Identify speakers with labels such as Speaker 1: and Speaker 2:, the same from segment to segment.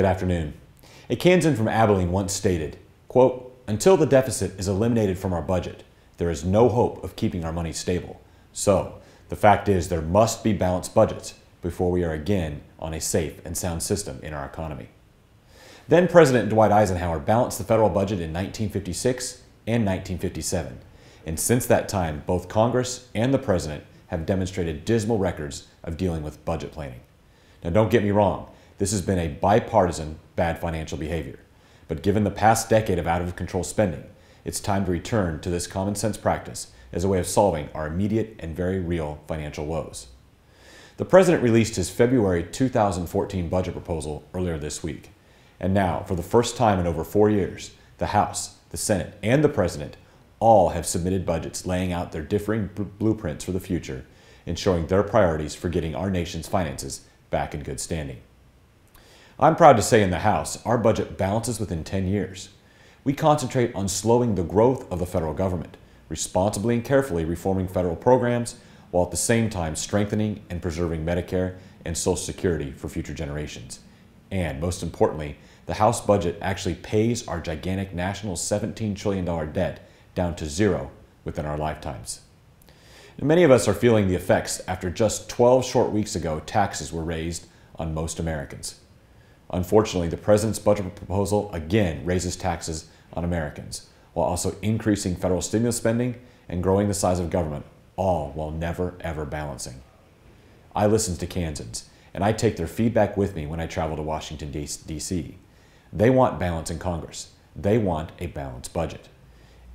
Speaker 1: Good afternoon. A Kansan from Abilene once stated, quote, "Until the deficit is eliminated from our budget, there is no hope of keeping our money stable. So, the fact is there must be balanced budgets before we are again on a safe and sound system in our economy." Then President Dwight Eisenhower balanced the federal budget in 1956 and 1957. And since that time, both Congress and the President have demonstrated dismal records of dealing with budget planning. Now, don't get me wrong. This has been a bipartisan bad financial behavior. But given the past decade of out-of-control spending, it's time to return to this common sense practice as a way of solving our immediate and very real financial woes. The President released his February 2014 budget proposal earlier this week. And now, for the first time in over 4 years, the House, the Senate, and the President all have submitted budgets laying out their differing blueprints for the future and showing their priorities for getting our nation's finances back in good standing. I'm proud to say in the House, our budget balances within 10 years. We concentrate on slowing the growth of the federal government, responsibly and carefully reforming federal programs, while at the same time strengthening and preserving Medicare and Social Security for future generations. And most importantly, the House budget actually pays our gigantic national $17 trillion debt down to zero within our lifetimes. And many of us are feeling the effects after just 12 short weeks ago taxes were raised on most Americans. Unfortunately, the President's budget proposal again raises taxes on Americans, while also increasing federal stimulus spending and growing the size of government, all while never ever balancing. I listen to Kansans, and I take their feedback with me when I travel to Washington, D.C. They want balance in Congress. They want a balanced budget.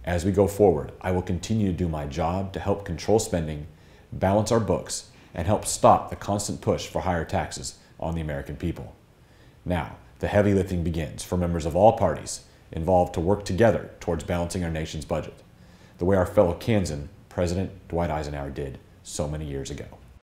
Speaker 1: As we go forward, I will continue to do my job to help control spending, balance our books, and help stop the constant push for higher taxes on the American people. Now, the heavy lifting begins for members of all parties involved to work together towards balancing our nation's budget, the way our fellow Kansan, President Dwight Eisenhower, did so many years ago.